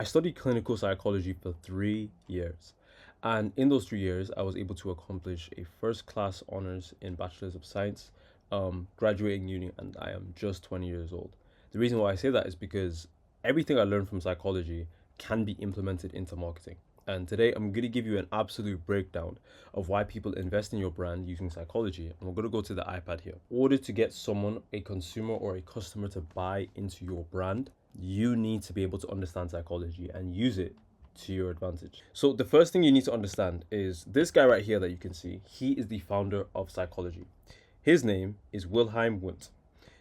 I studied clinical psychology for 3 years. And in those 3 years, I was able to accomplish a first class honors in Bachelor's of Science, graduating uni, and I am just 20 years old. The reason why I say that is because everything I learned from psychology can be implemented into marketing. And today I'm going to give you an absolute breakdown of why people invest in your brand using psychology. And we're going to go to the iPad here. In order to get someone, a consumer or a customer, to buy into your brand, you need to be able to understand psychology and use it to your advantage. So the first thing you need to understand is this guy right here that you can see, he is the founder of psychology. His name is Wilhelm Wundt.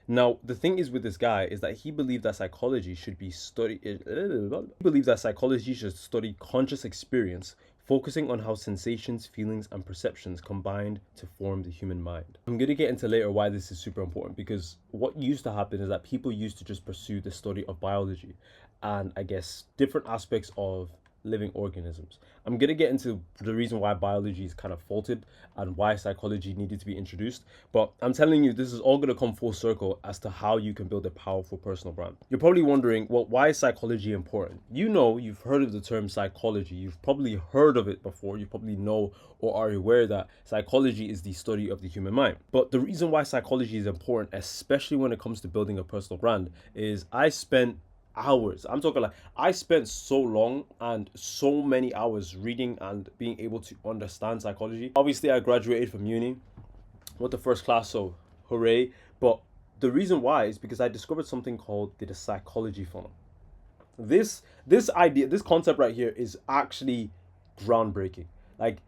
Now, the thing is with this guy is that he believed that psychology should be studied. He believed that psychology should study conscious experience, focusing on how sensations, feelings, and perceptions combined to form the human mind. I'm going to get into later why this is super important, because what used to happen is that people used to just pursue the study of biology and I guess different aspects of living organisms. I'm going to get into the reason why biology is kind of faulted and why psychology needed to be introduced. But I'm telling you, this is all going to come full circle as to how you can build a powerful personal brand. You're probably wondering, well, why is psychology important? You know, you've heard of the term psychology. You've probably heard of it before. You probably know or are aware that psychology is the study of the human mind. But the reason why psychology is important, especially when it comes to building a personal brand, is I spent hours. I'm talking like I spent so long and so many hours reading and being able to understand psychology. Obviously, I graduated from uni with the first class, so hooray. But the reason why is because I discovered something called the psychology funnel. This idea, this concept right here is actually groundbreaking. Like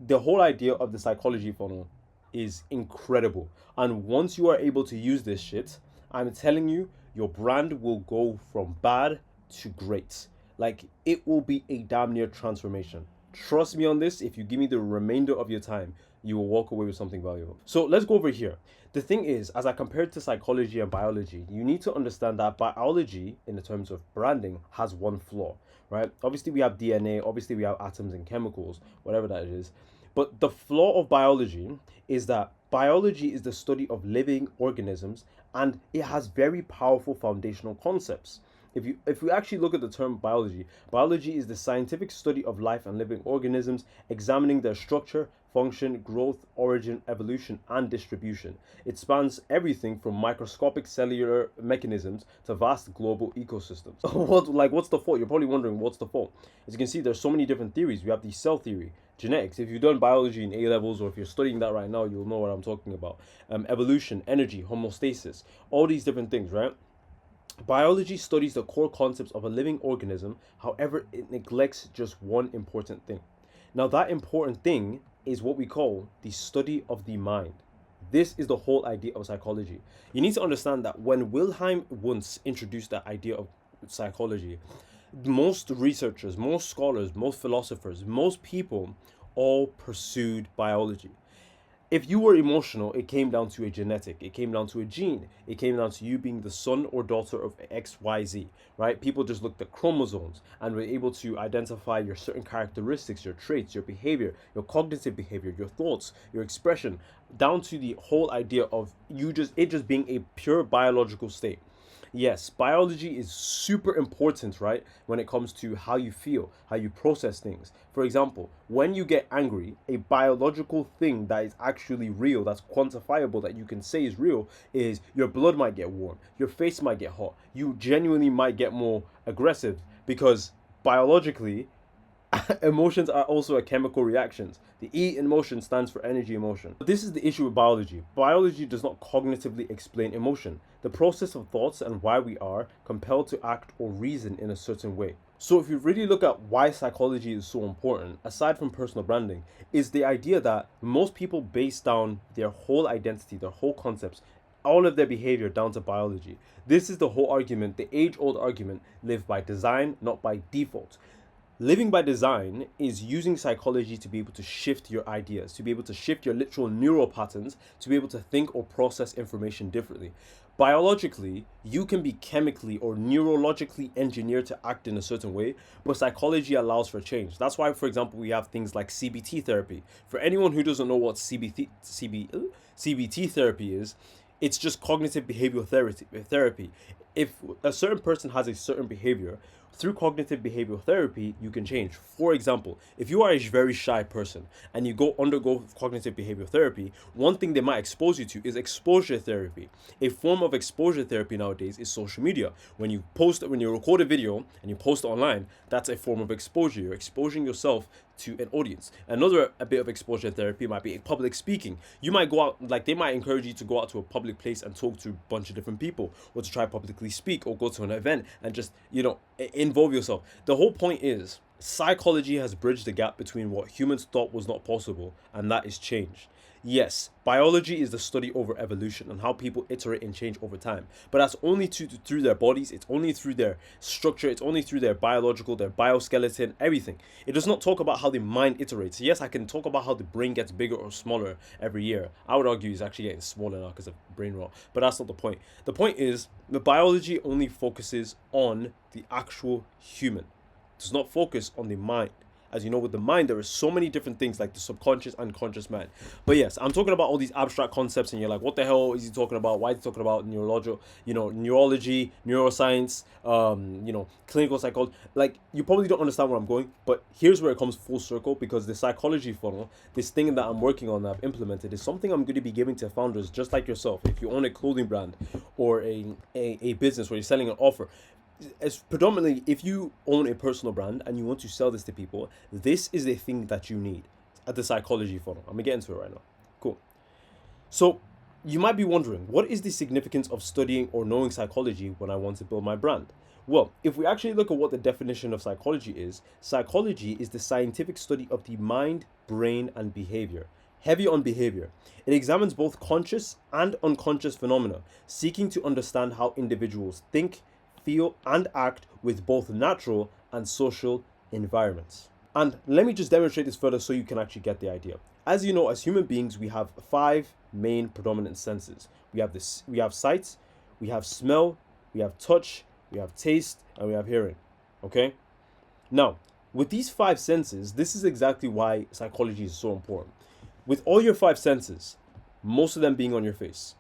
the whole idea of the psychology funnel is incredible. And once you are able to use this shit, I'm telling you, your brand will go from bad to great. Like it will be a damn near transformation. Trust me on this. If you give me the remainder of your time, you will walk away with something valuable. So let's go over here. The thing is, as I compared to psychology and biology, you need to understand that biology, in the terms of branding, has one flaw, right? Obviously, we have DNA, obviously, we have atoms and chemicals, whatever that is. But the flaw of biology is that biology is the study of living organisms and it has very powerful foundational concepts. If we actually look at the term biology, biology is the scientific study of life and living organisms, examining their structure, function, growth, origin, evolution, and distribution. It spans everything from microscopic cellular mechanisms to vast global ecosystems. What's the fault? You're probably wondering what's the fault. As you can see, there's so many different theories. We have the cell theory, genetics. If you've done biology in A levels, or if you're studying that right now, you'll know what I'm talking about. Evolution, energy, homeostasis, all these different things, right? Biology studies the core concepts of a living organism, however, it neglects just one important thing. Now, that important thing is what we call the study of the mind. This is the whole idea of psychology. You need to understand that when Wilhelm Wundt introduced that idea of psychology, most researchers, most scholars, most philosophers, most people all pursued biology. If you were emotional, it came down to a genetic, it came down to a gene, it came down to you being the son or daughter of XYZ, right? People just looked at chromosomes and were able to identify your certain characteristics, your traits, your behavior, your cognitive behavior, your thoughts, your expression, down to the whole idea of it just being a pure biological state. Yes, biology is super important, right? When it comes to how you feel, how you process things. For example, when you get angry, a biological thing that is actually real, that's quantifiable, that you can say is real, is your blood might get warm, your face might get hot, you genuinely might get more aggressive because biologically, emotions are also a chemical reactions. The E in motion stands for energy emotion. But this is the issue with biology. Biology does not cognitively explain emotion, the process of thoughts and why we are compelled to act or reason in a certain way. So if you really look at why psychology is so important, aside from personal branding, is the idea that most people base down their whole identity, their whole concepts, all of their behavior down to biology. This is the whole argument, the age-old argument, live by design, not by default. Living by design is using psychology to be able to shift your ideas, to be able to shift your literal neural patterns, to be able to think or process information differently. Biologically, you can be chemically or neurologically engineered to act in a certain way, but psychology allows for change. That's why, for example, we have things like CBT therapy. For anyone who doesn't know what CBT therapy is, it's just cognitive behavioral therapy. If a certain person has a certain behavior, through cognitive behavioral therapy, you can change. For example, if you are a very shy person and you go undergo cognitive behavioral therapy, one thing they might expose you to is exposure therapy. A form of exposure therapy nowadays is social media. When you record a video and you post it online, that's a form of exposure. You're exposing yourself to an audience. Another a bit of exposure therapy might be public speaking. You might go out, like they might encourage you to go out to a public place and talk to a bunch of different people, or to try publicly speak, or go to an event and just, involve yourself. The whole point is psychology has bridged the gap between what humans thought was not possible, and that is change. Yes, biology is the study over evolution and how people iterate and change over time. But that's only through their bodies, it's only through their structure, it's only through their biological, their bioskeleton, everything. It does not talk about how the mind iterates. Yes, I can talk about how the brain gets bigger or smaller every year. I would argue it's actually getting smaller now because of brain rot. But that's not the point. The point is, the biology only focuses on the actual human. It does not focus on the mind. As you know, with the mind, there are so many different things like the subconscious and conscious mind. But yes, I'm talking about all these abstract concepts, and you're like, what the hell is he talking about? Why is he talking about neurology, neuroscience, clinical psychology? Like, you probably don't understand where I'm going, but here's where it comes full circle, because the psychology funnel, this thing that I'm working on, that I've implemented, is something I'm going to be giving to founders just like yourself. If you own a clothing brand or a business where you're selling an offer, as predominantly, if you own a personal brand and you want to sell this to people, this is the thing that you need at the psychology funnel. I'm gonna get into it right now. Cool. So you might be wondering, what is the significance of studying or knowing psychology when I want to build my brand? Well, if we actually look at what the definition of psychology is the scientific study of the mind, brain, and behavior. Heavy on behavior. It examines both conscious and unconscious phenomena, seeking to understand how individuals think, feel, and act with both natural and social environments. And let me just demonstrate this further so you can actually get the idea. As you know, as human beings, we have 5 main predominant senses. We have sight, we have smell, we have touch, we have taste, and we have hearing. Okay? Now, with these 5 senses, this is exactly why psychology is so important. With all your 5 senses, most of them being on your face,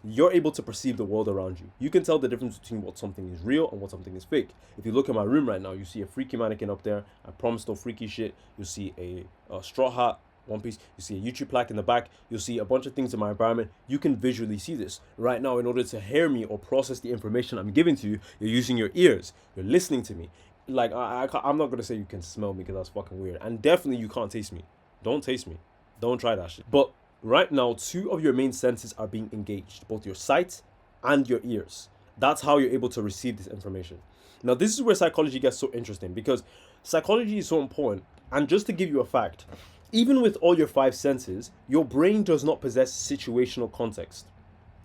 you're able to perceive the world around you. You can tell the difference between what something is real and what something is fake. If you look at my room right now, you see a freaky mannequin up there. I promise no freaky shit. You'll see a straw hat, one piece. You see a YouTube plaque in the back. You'll see a bunch of things in my environment. You can visually see this. Right now, in order to hear me or process the information I'm giving to you, you're using your ears. You're listening to me. Like, I'm not going to say you can smell me because that's fucking weird. And definitely you can't taste me. Don't taste me. Don't try that shit. But right now, 2 of your main senses are being engaged, both your sight and your ears. That's how you're able to receive this information. Now, this is where psychology gets so interesting, because psychology is so important. And just to give you a fact, even with all your 5 senses, your brain does not possess situational context.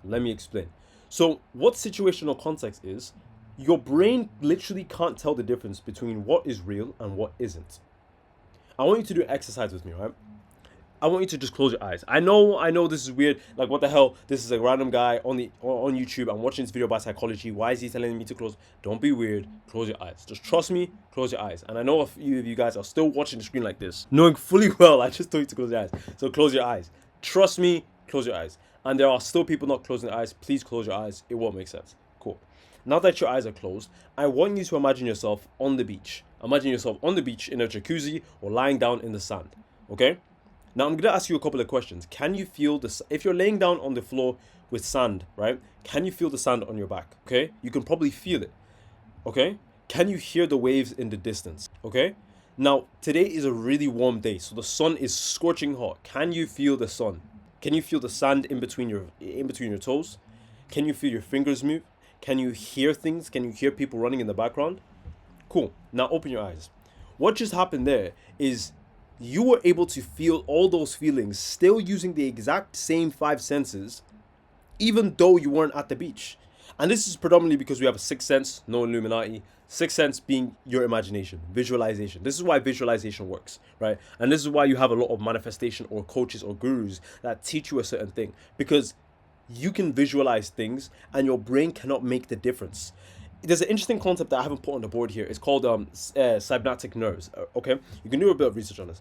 Let me explain. So, what situational context is, your brain literally can't tell the difference between what is real and what isn't. I want you to do an exercise with me, right? I want you to just close your eyes. I know this is weird. Like, what the hell? This is a random guy on YouTube. I'm watching this video about psychology. Why is he telling me to close? Don't be weird. Close your eyes. Just trust me. Close your eyes. And I know a few of you guys are still watching the screen like this, knowing fully well I just told you to close your eyes. So close your eyes. Trust me. Close your eyes. And there are still people not closing their eyes. Please close your eyes. It won't make sense. Cool. Now that your eyes are closed, I want you to imagine yourself on the beach. Imagine yourself on the beach in a jacuzzi or lying down in the sand. Okay? Now, I'm going to ask you a couple of questions. Can you feel if you're laying down on the floor with sand, right? Can you feel the sand on your back? Okay? You can probably feel it. Okay? Can you hear the waves in the distance? Okay? Now, today is a really warm day, so the sun is scorching hot. Can you feel the sun? Can you feel the sand in between your toes? Can you feel your fingers move? Can you hear things? Can you hear people running in the background? Cool. Now open your eyes. What just happened there is you were able to feel all those feelings still using the exact same 5 senses, even though you weren't at the beach. And this is predominantly because we have a 6th sense, no Illuminati. 6th sense being your imagination, visualization. This is why visualization works, right? And this is why you have a lot of manifestation or coaches or gurus that teach you a certain thing, because you can visualize things and your brain cannot make the difference. There's an interesting concept that I haven't put on the board here. It's called synaptic nerves. Okay, you can do a bit of research on this.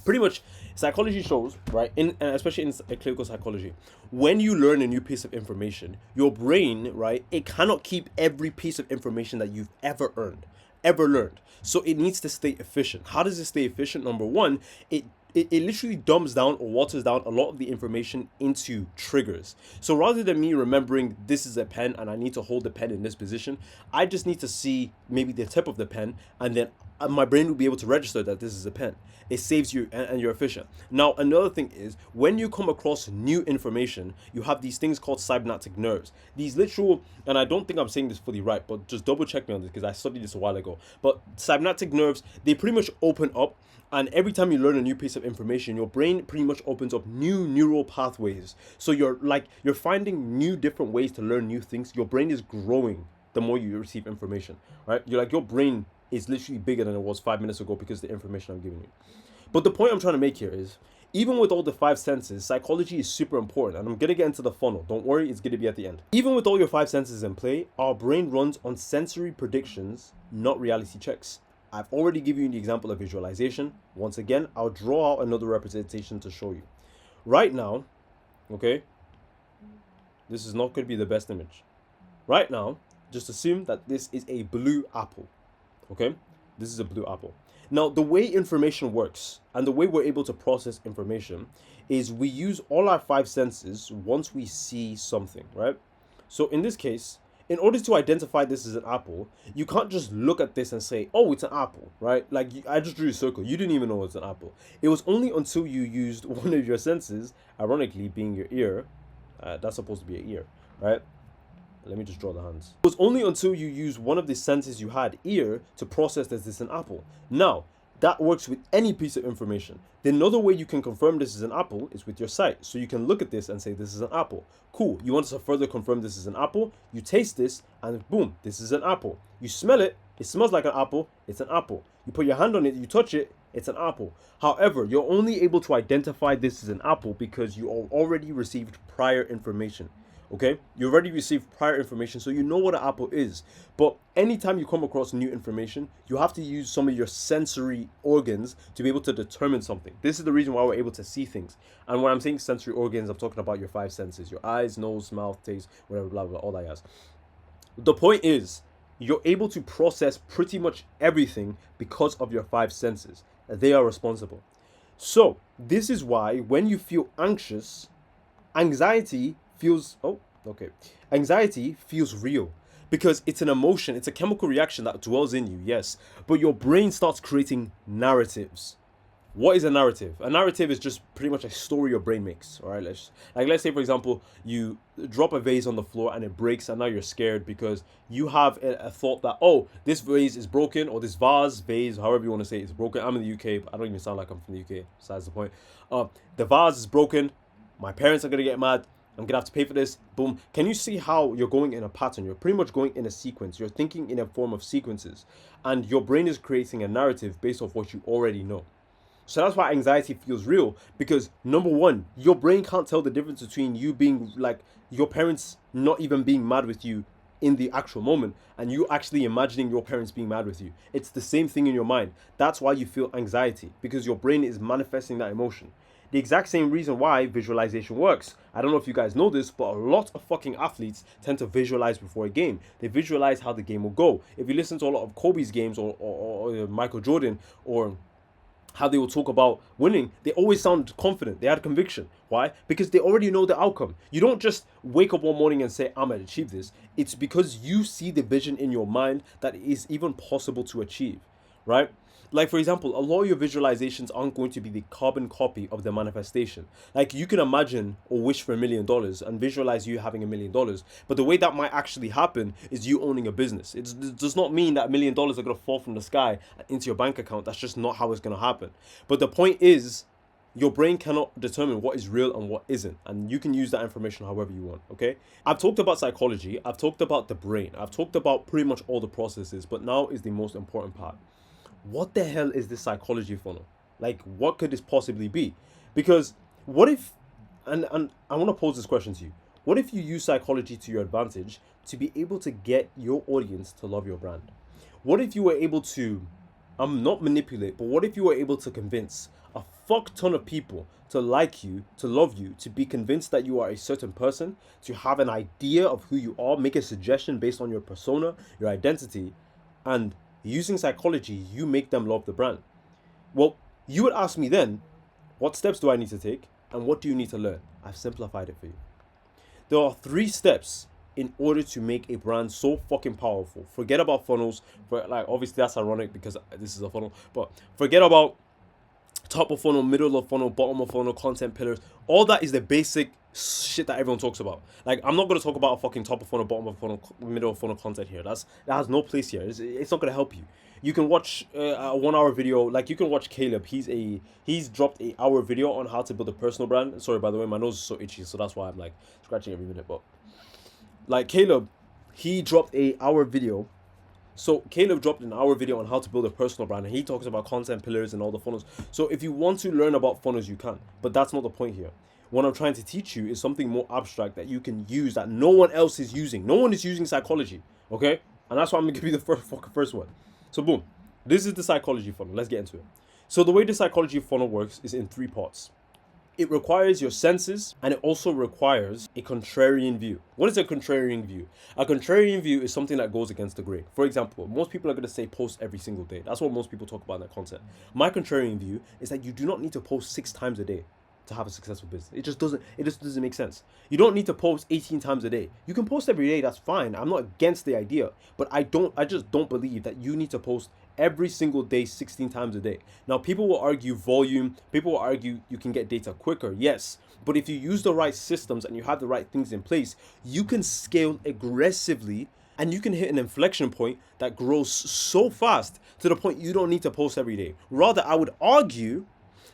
Pretty much, psychology shows, right, especially in clinical psychology, when you learn a new piece of information, your brain, right, it cannot keep every piece of information that you've ever earned. ever learned. So it needs to stay efficient. How does it stay efficient? Number one, it literally dumbs down or waters down a lot of the information into triggers. So rather than me remembering this is a pen and I need to hold the pen in this position, I just need to see maybe the tip of the pen, and then my brain will be able to register that this is a pen. It saves you, and you're efficient. Now, another thing is when you come across new information, you have these things called synaptic nerves. These literal, and I don't think I'm saying this fully right, but just double check me on this because I studied this a while ago. But synaptic nerves, they pretty much open up, and every time you learn a new piece of information, your brain pretty much opens up new neural pathways. So you're finding new different ways to learn new things. Your brain is growing the more you receive information, right? Your brain is literally bigger than it was 5 minutes ago because of the information I'm giving you. But the point I'm trying to make here is, even with all the five senses, psychology is super important. And I'm going to get into the funnel. Don't worry, it's going to be at the end. Even with all your five senses in play, our brain runs on sensory predictions, not reality checks. I've already given you the example of visualization. Once again, I'll draw out another representation to show you. Right now, okay, this is not going to be the best image. Right now, just assume that this is a blue apple. Okay, this is a blue apple. Now, the way information works and the way we're able to process information is we use all our five senses once we see something, right? So in this case, in order to identify this as an apple, you can't just look at this and say, oh, it's an apple, right? Like, I just drew a circle. You didn't even know it's an apple. It was only until you used one of your senses, ironically being your ear, that's supposed to be an ear, right? Let me just draw the hands. It was only until you use one of the senses you had, ear, to process that this is an apple. Now, that works with any piece of information. The another way you can confirm this is an apple is with your sight. So you can look at this and say this is an apple. Cool. You want to further confirm this is an apple? You taste this and boom, this is an apple. You smell it, it smells like an apple, it's an apple. You put your hand on it, you touch it, it's an apple. However, you're only able to identify this as an apple because you already received prior information. Okay, you already received prior information, so you know what an apple is. But anytime you come across new information, you have to use some of your sensory organs to be able to determine something. This is the reason why we're able to see things. And when I'm saying sensory organs, I'm talking about your five senses: your eyes, nose, mouth, taste, whatever, blah, blah, all that jazz. The point is, you're able to process pretty much everything because of your five senses. They are responsible. So this is why when you feel anxious, anxiety feels anxiety feels real because it's an emotion, it's a chemical reaction that dwells in you, yes, but your brain starts creating narratives. What is a narrative? A narrative is just pretty much a story your brain makes. All right, let's say for example you drop a vase on the floor and it breaks, and now you're scared because you have a thought that, oh, this vase is broken, or this vase, however you want to say it, is broken. I'm in the UK, but I don't even sound like I'm from the UK. Besides the point, the vase is broken. My parents are gonna get mad. I'm gonna have to pay for this. Boom. Can you see how you're going in a pattern? You're pretty much going in a sequence. You're thinking in a form of sequences, and your brain is creating a narrative based off what you already know. So that's why anxiety feels real, because number one, your brain can't tell the difference between you being like your parents not even being mad with you in the actual moment and you actually imagining your parents being mad with you. It's the same thing in your mind. That's why you feel anxiety, because your brain is manifesting that emotion. The exact same reason why visualization works. I don't know if you guys know this, but a lot of fucking athletes tend to visualize before a game. They visualize how the game will go. If you listen to a lot of Kobe's games or Michael Jordan, or how they will talk about winning, they always sound confident. They had conviction. Why? Because they already know the outcome. You don't just wake up one morning and say, I'm going to achieve this. It's because you see the vision in your mind that it is even possible to achieve, right? Like, for example, a lot of your visualizations aren't going to be the carbon copy of the manifestation. Like, you can imagine or wish for $1 million and visualize you having $1 million. But the way that might actually happen is you owning a business. It does not mean that $1 million are going to fall from the sky into your bank account. That's just not how it's going to happen. But the point is, your brain cannot determine what is real and what isn't. And you can use that information however you want, okay? I've talked about psychology. I've talked about the brain. I've talked about pretty much all the processes. But now is the most important part. What the hell is this psychology funnel? Like, what could this possibly be? Because what if, and I want to pose this question to you. What if you use psychology to your advantage to be able to get your audience to love your brand? What if you were able to, not manipulate, but what if you were able to convince a fuck ton of people to like you, to love you, to be convinced that you are a certain person, to have an idea of who you are, make a suggestion based on your persona, your identity, and Using psychology, you make them love the brand. Well, you would ask me then, what steps do I need to take and what do you need to learn? I've simplified it for you. There are 3 steps in order to make a brand so fucking powerful. Forget about funnels. Like, obviously that's ironic because this is a funnel, but forget about top of funnel, middle of funnel, bottom of funnel, content pillars. All that is the basic shit that everyone talks about. Like, I'm not going to talk about a fucking top of funnel, bottom of funnel, middle of funnel content here. That has no place here. It's not going to help you. You can watch a 1 hour video. Like, you can watch Caleb. He's dropped a hour video on how to build a personal brand. Sorry, by the way, my nose is so itchy, so that's why I'm like scratching every minute. But like Caleb, he dropped a hour video. So Caleb dropped an hour video on how to build a personal brand, and he talks about content pillars and all the funnels. So if you want to learn about funnels, you can, but that's not the point here. What I'm trying to teach you is something more abstract that you can use that no one else is using. No one is using psychology, okay? And that's why I'm gonna give you the first one. So boom, this is the psychology funnel. Let's get into it. So the way the psychology funnel works is in 3 parts. It requires your senses, and it also requires a contrarian view. What is a contrarian view? A contrarian view is something that goes against the grain. For example, most people are going to say post every single day. That's what most people talk about in their content. My contrarian view is that you do not need to post 6 times a day to have a successful business. It just doesn't make sense. You don't need to post 18 times a day. You can post every day, that's fine. I'm not against the idea, but I just don't believe that you need to post every single day 16 times a day. Now, people will argue volume, people will argue you can get data quicker. Yes, but if you use the right systems and you have the right things in place, you can scale aggressively and you can hit an inflection point that grows so fast to the point you don't need to post every day. Rather, I would argue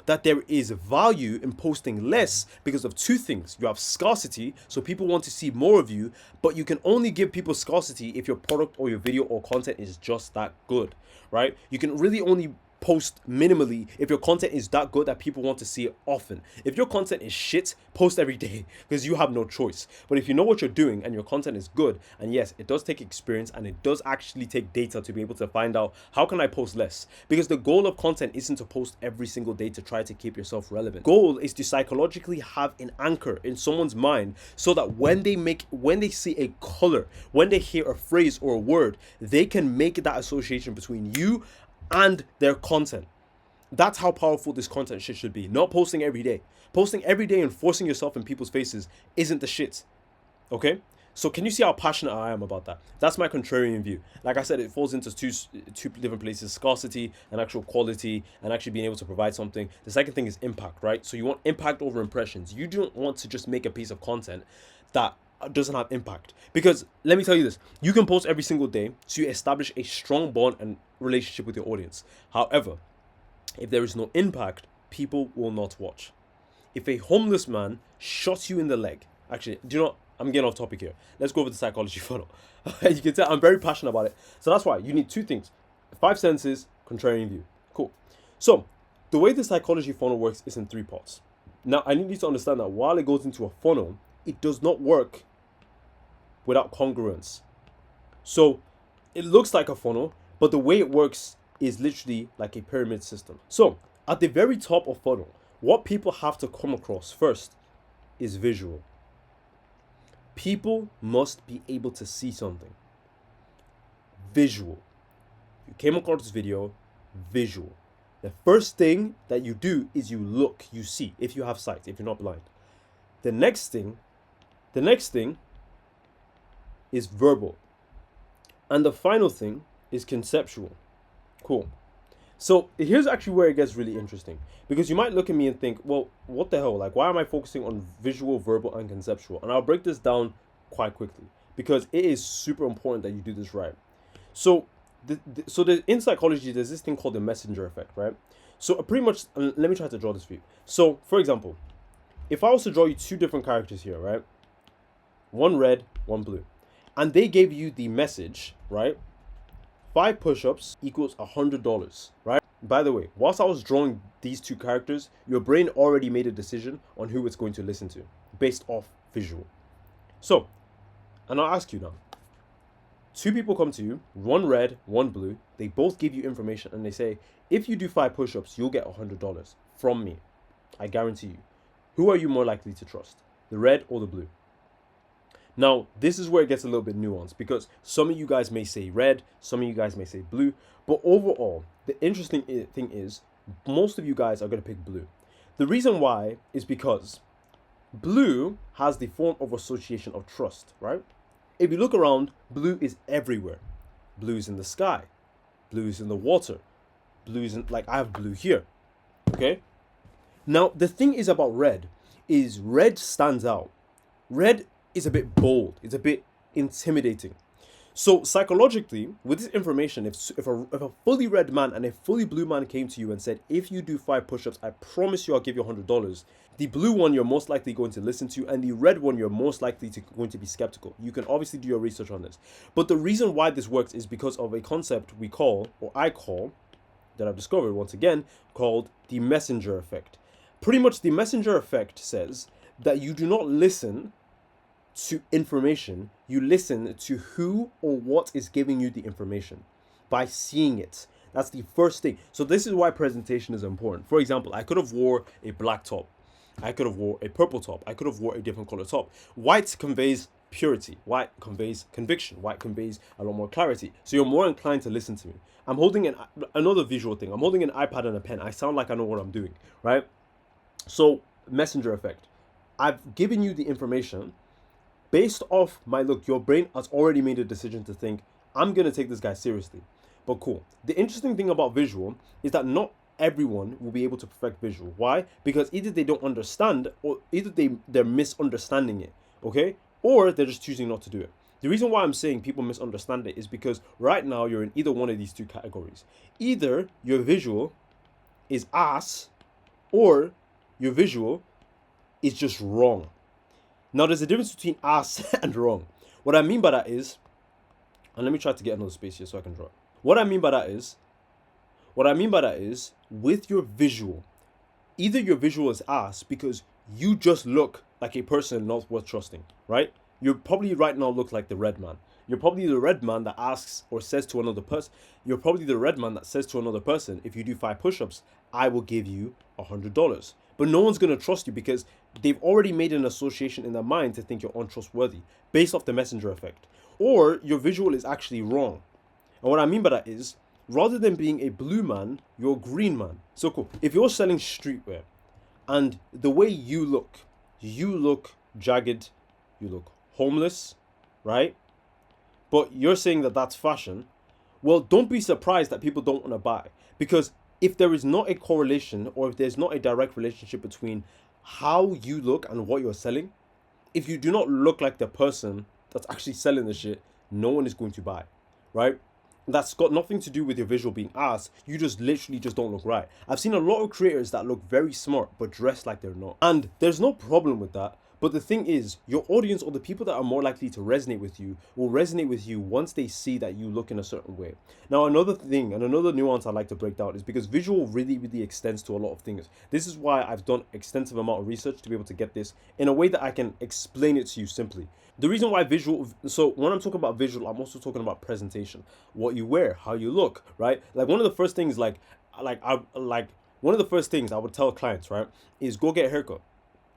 that there is value in posting less because of 2 things. You have scarcity, so people want to see more of you, but you can only give people scarcity if your product or your video or content is just that good, right? You can really only post minimally if your content is that good that people want to see it often. If your content is shit, post every day because you have no choice. But if you know what you're doing and your content is good, and yes, it does take experience and it does actually take data to be able to find out how can I post less, because the goal of content isn't to post every single day to try to keep yourself relevant. Goal is to psychologically have an anchor in someone's mind so that when they see a color, when they hear a phrase or a word, they can make that association between you and their content. That's how powerful this content shit should be. Not posting every day. Posting every day and forcing yourself in people's faces isn't the shit. Okay? So can you see how passionate I am about that? That's my contrarian view. Like I said, it falls into two different places: scarcity and actual quality, and actually being able to provide something. The second thing is impact, right? So you want impact over impressions. You don't want to just make a piece of content that doesn't have impact, because let me tell you this: you can post every single day to establish a strong bond and relationship with your audience. However, if there is no impact, people will not watch. If a homeless man shot you in the leg, actually, do you know, I'm getting off topic here. Let's go over the psychology funnel. You can tell I'm very passionate about it. So that's why you need 2 things: 5 senses, contrarian view. Cool. So the way the psychology funnel works is in 3 parts. Now, I need you to understand that while it goes into a funnel, it does not work without congruence. So it looks like a funnel, but the way it works is literally like a pyramid system. So at the very top of funnel, what people have to come across first is visual. People must be able to see something. Visual. You came across this video, visual. The first thing that you do is you look, you see, if you have sight, if you're not blind. The next thing is verbal. And the final thing is conceptual. Cool. So here's actually where it gets really interesting, because you might look at me and think, well, what the hell? Like, why am I focusing on visual, verbal, and conceptual? And I'll break this down quite quickly because it is super important that you do this right. So in psychology, there's this thing called the messenger effect, right? So pretty much, let me try to draw this for you. So for example, if I was to draw you 2 different characters here, right? One red, one blue. And they gave you the message, right? 5 push-ups equals $100, right? By the way, whilst I was drawing these 2 characters, your brain already made a decision on who it's going to listen to based off visual. So, and I'll ask you now, 2 people come to you, one red, one blue. They both give you information and they say, if you do 5 push-ups, you'll get $100 from me. I guarantee you. Who are you more likely to trust? The red or the blue? Now, this is where it gets a little bit nuanced because some of you guys may say red, some of you guys may say blue, but overall, the interesting thing is most of you guys are going to pick blue. The reason why is because blue has the form of association of trust, right? If you look around, blue is everywhere. Blue is in the sky, blue is in the water, blue is in, like I have blue here, okay? Now, the thing is about red is red stands out. Red is a bit bold. It's a bit intimidating. So psychologically, with this information, if a fully red man and a fully blue man came to you and said, if you do 5 push-ups, I promise you I'll give you $100. The blue one you're most likely going to listen to, and the red one you're most likely going to be skeptical. You can obviously do your research on this. But the reason why this works is because of a concept we call, or I call, that I've discovered once again, called the messenger effect. Pretty much the messenger effect says that you do not listen to information, you listen to who or what is giving you the information by seeing it. That's the first thing. So this is why presentation is important. For example, I could have wore a black top. I could have wore a purple top. I could have wore a different color top. White conveys purity. White conveys conviction. White conveys a lot more clarity. So you're more inclined to listen to me. I'm holding another visual thing. I'm holding an iPad and a pen. I sound like I know what I'm doing, right? So messenger effect. I've given you the information. Based off my look, your brain has already made a decision to think, I'm going to take this guy seriously. But cool. The interesting thing about visual is that not everyone will be able to perfect visual. Why? Because either they don't understand, or either they're misunderstanding it, okay? Or they're just choosing not to do it. The reason why I'm saying people misunderstand it is because right now you're in either one of these two categories. Either your visual is ass, or your visual is just wrong. Now, there's a difference between ass and wrong. What I mean by that is, and let me try to get another space here so I can draw. What I mean by that is, with your visual, either your visual is ass because you just look like a person not worth trusting, right? You probably right now look like the red man. You're probably the red man that asks or says to another person, if you do 5 push-ups, I will give you $100. But no one's going to trust you because they've already made an association in their mind to think you're untrustworthy based off the messenger effect. Or your visual is actually wrong. And what I mean by that is, rather than being a blue man, you're a green man. So cool. If you're selling streetwear and the way you look jagged, you look homeless, right? But you're saying that that's fashion. Well, don't be surprised that people don't want to buy. Because if there is not a correlation or if there's not a direct relationship between how you look and what you're selling, if you do not look like the person that's actually selling the shit, no one is going to buy, right? That's got nothing to do with your visual being ass. You just literally just don't look right. I've seen a lot of creators that look very smart but dress like they're not. And there's no problem with that. But the thing is, your audience or the people that are more likely to resonate with you will resonate with you once they see that you look in a certain way. Now, another thing and another nuance I'd like to break down is because visual really, really extends to a lot of things. This is why I've done extensive amount of research to be able to get this in a way that I can explain it to you simply. The reason why visual, so when I'm talking about visual, I'm also talking about presentation, what you wear, how you look, right? Like one of the first things, one of the first things I would tell clients, right, is go get a haircut,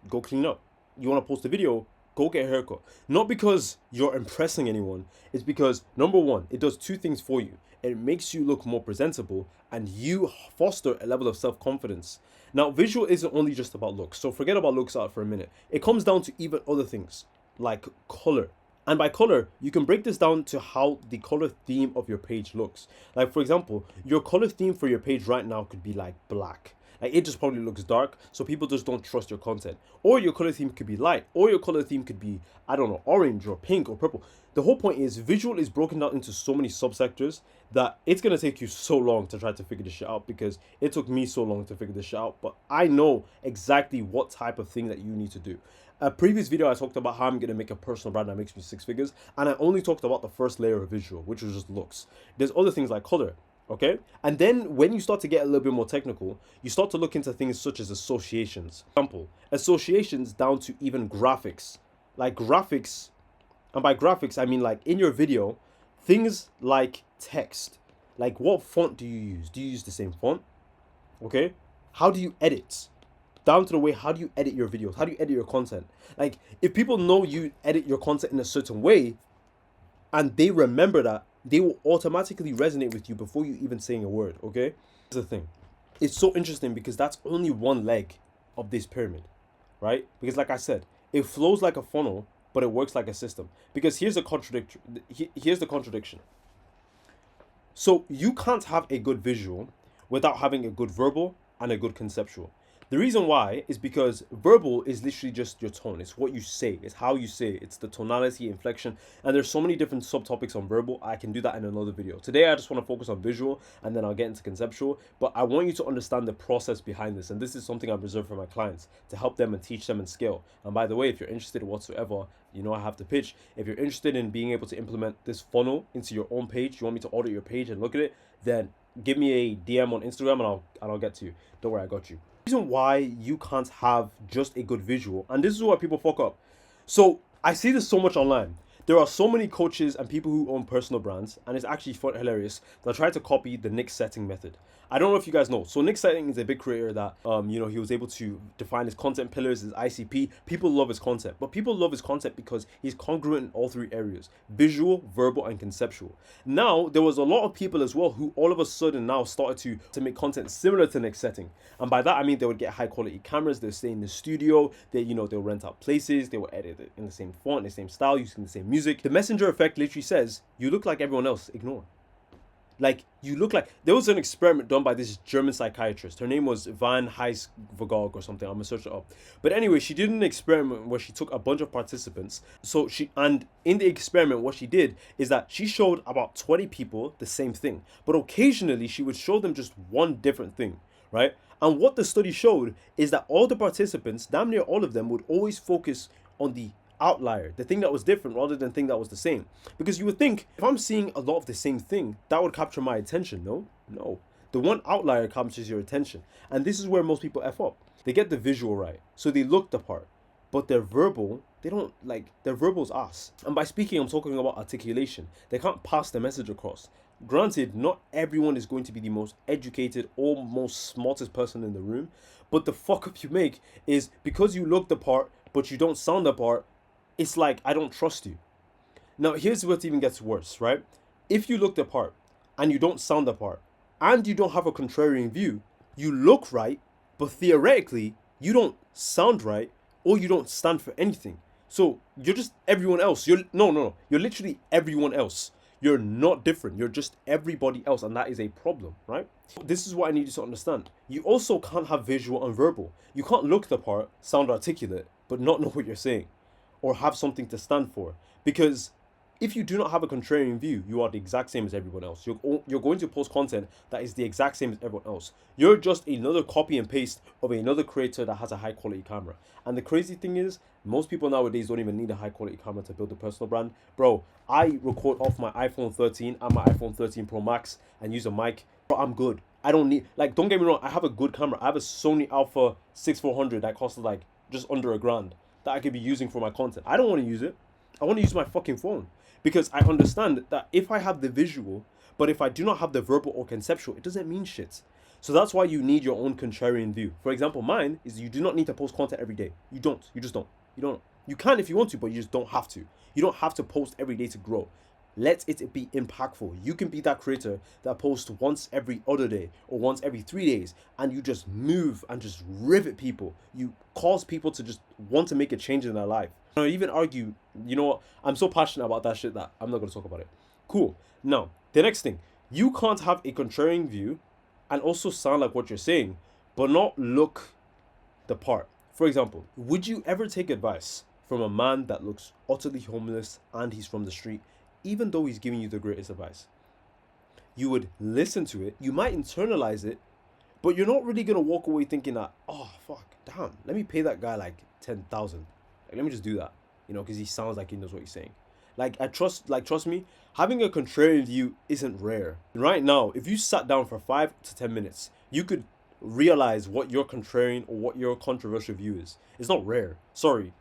go clean up. You want to post a video, go get a haircut. Not because you're impressing anyone, it's because number one, it does 2 things for you. It makes you look more presentable and you foster a level of self-confidence. Now, visual isn't only just about looks, so forget about looks out for a minute. It comes down to even other things like color. And by color, you can break this down to how the color theme of your page looks. Like, for example, your color theme for your page right now could be like black. Like it just probably looks dark, so people just don't trust your content. Or your color theme could be light, or your color theme could be, I don't know, orange or pink or purple. The whole point is visual is broken down into so many subsectors that it's going to take you so long to try to figure this shit out, because it took me so long to figure this shit out, but I know exactly what type of thing that you need to do. A previous video I talked about how I'm going to make a personal brand that makes me 6 figures, and I only talked about the first layer of visual, which was just looks. There's other things like color. Okay, and then when you start to get a little bit more technical, you start to look into things such as associations. For example, associations down to even graphics. Like graphics, and by graphics I mean like in your video, things like text. Like what font do you use? Do you use the same font? Okay, how do you edit? down to the way, how do you edit your videos? How do you edit your content? Like, if people know you edit your content in a certain way and they remember that, they will automatically resonate with you before you even saying a word, okay? Here's the thing. It's so interesting because that's only one leg of this pyramid, right? Because like I said, it flows like a funnel, but it works like a system. Because here's the contradiction. Here's the contradiction. So you can't have a good visual without having a good verbal and a good conceptual. The reason why is because verbal is literally just your tone. It's what you say. It's how you say it. It's the tonality, inflection. And there's so many different subtopics on verbal. I can do that in another video. Today, I just want to focus on visual and then I'll get into conceptual. But I want you to understand the process behind this. And this is something I reserve for my clients to help them and teach them and scale. And by the way, if you're interested whatsoever, you know I have to pitch. If you're interested in being able to implement this funnel into your own page, you want me to audit your page and look at it, then give me a DM on Instagram and I'll get to you. Don't worry, I got you. The reason why you can't have just a good visual, and this is why people fuck up. So I see this so much online. There are so many coaches and people who own personal brands, and it's actually hilarious. They'll try to copy the Nick Setting method. I don't know if you guys know. So Nick Setting is a big creator that, he was able to define his content pillars, his ICP. People love his content, but people love his content because he's congruent in all three areas: visual, verbal, and conceptual. Now, there was a lot of people as well who all of a sudden now started to make content similar to Nick Setting. And by that, I mean they would get high quality cameras, they'll stay in the studio, they'll rent out places, they will edit it in the same font, the same style, using the same music. The messenger effect literally says, you look like everyone else, ignore. Like, you look like... There was an experiment done by this German psychiatrist. Her name was Van Heisvogog or something. I'm going to search it up. But anyway, she did an experiment where she took a bunch of participants. And in the experiment, what she did is that she showed about 20 people the same thing. But occasionally, she would show them just one different thing, right? And what the study showed is that all the participants, damn near all of them, would always focus on the outlier, the thing that was different rather than the thing that was the same. Because you would think, if I'm seeing a lot of the same thing, that would capture my attention. No. The one outlier captures your attention. And this is where most people F up. They get the visual right, so they look the part. But their verbal, their verbal's ass. And by speaking, I'm talking about articulation. They can't pass the message across. Granted, not everyone is going to be the most educated or most smartest person in the room. But the fuck up you make is because you look the part, but you don't sound the part, it's like, I don't trust you. Now, here's what even gets worse, right? If you look the part and you don't sound the part and you don't have a contrarian view, you look right, but theoretically, you don't sound right or you don't stand for anything. So you're just everyone else. You're literally everyone else. You're not different. You're just everybody else. And that is a problem, right? This is what I need you to understand. You also can't have visual and verbal. You can't look the part, sound articulate, but not know what you're saying or have something to stand for. Because if you do not have a contrarian view, you are the exact same as everyone else. You're going to post content that is the exact same as everyone else. You're just another copy and paste of another creator that has a high quality camera. And the crazy thing is, most people nowadays don't even need a high quality camera to build a personal brand. Bro, I record off my iPhone 13 and my iPhone 13 Pro Max and use a mic. Bro, I'm good. I don't need, don't get me wrong, I have a good camera. I have a Sony Alpha 6400 that costs just under $1,000 that I could be using for my content. I don't want to use it. I want to use my fucking phone. Because I understand that if I have the visual, but if I do not have the verbal or conceptual, it doesn't mean shit. So that's why you need your own contrarian view. For example, mine is you do not need to post content every day. You don't. You just don't. You don't. You can if you want to, but you just don't have to. You don't have to post every day to grow. Let it be impactful. You can be that creator that posts once every other day or once every 3 days, and you just move and just rivet people. You cause people to just want to make a change in their life. I even argue, you know what? I'm so passionate about that shit that I'm not going to talk about it. Cool. Now, the next thing. You can't have a contrarian view and also sound like what you're saying, but not look the part. For example, would you ever take advice from a man that looks utterly homeless and he's from the street, even though he's giving you the greatest advice? You would listen to it, you might internalize it, but you're not really going to walk away thinking that, oh, fuck, damn, let me pay that guy like 10,000. Let me just do that, because he sounds like he knows what he's saying. Trust me, having a contrarian view isn't rare. Right now, if you sat down for 5 to 10 minutes, you could realize what your contrarian or what your controversial view is. It's not rare. Sorry,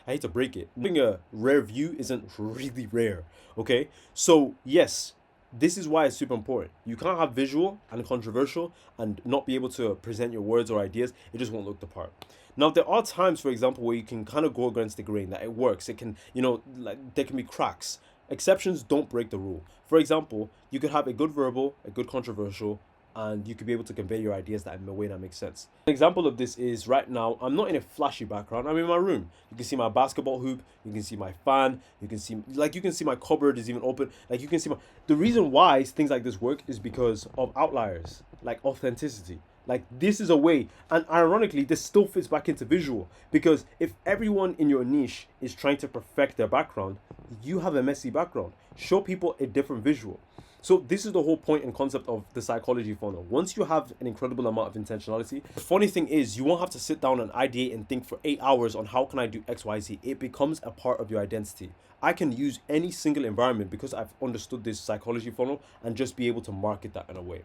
I hate to break it. Having a rare view isn't really rare, okay? So, yes, This is why it's super important. You can't have visual and controversial and not be able to present your words or ideas. It just won't look the part. Now, there are times, for example, where you can kind of go against the grain, that it works. It can, like there can be cracks. Exceptions don't break the rule. For example, you could have a good verbal, a good controversial, and you could be able to convey your ideas that in a way that makes sense. An example of this is right now, I'm not in a flashy background. I'm in my room. You can see my basketball hoop. You can see my fan. You can see my cupboard is even open. Like you can see my. The reason why things like this work is because of outliers, like authenticity. Like this is a way, and ironically, this still fits back into visual because if everyone in your niche is trying to perfect their background, you have a messy background. Show people a different visual. So this is the whole point and concept of the psychology funnel. Once you have an incredible amount of intentionality, the funny thing is you won't have to sit down and ideate and think for 8 hours on how can I do XYZ. It becomes a part of your identity. I can use any single environment because I've understood this psychology funnel and just be able to market that in a way.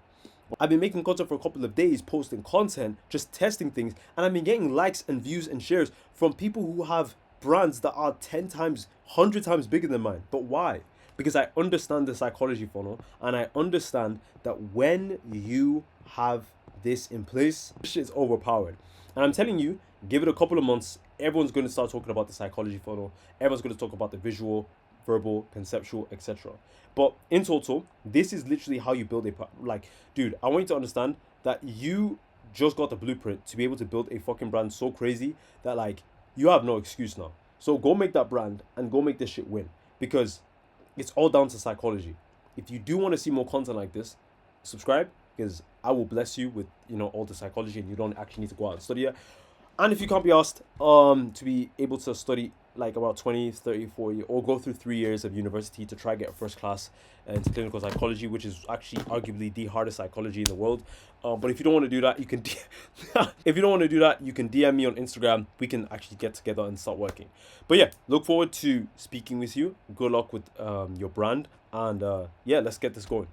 I've been making content for a couple of days, posting content, just testing things, and I've been getting likes and views and shares from people who have brands that are 10 times, 100 times bigger than mine. But why? Because I understand the psychology funnel and I understand that when you have this in place, this shit's overpowered. And I'm telling you, give it a couple of months, everyone's going to start talking about the psychology funnel. Everyone's going to talk about the visual, verbal, conceptual, etc. But in total, this is literally how you build like, dude, I want you to understand that you just got the blueprint to be able to build a fucking brand so crazy that like you have no excuse now. So go make that brand and go make this shit win because it's all down to psychology. If you do want to see more content like this, subscribe because I will bless you with all the psychology and you don't actually need to go out and study it. And if you can't be asked to be able to study like about 20, 30, 40, or go through 3 years of university to try to get a first class into clinical psychology, which is actually arguably the hardest psychology in the world. But if you don't want to do that, you can if you don't want to do that, you can DM me on Instagram. We can actually get together and start working. But yeah, look forward to speaking with you. Good luck with your brand, and yeah, let's get this going.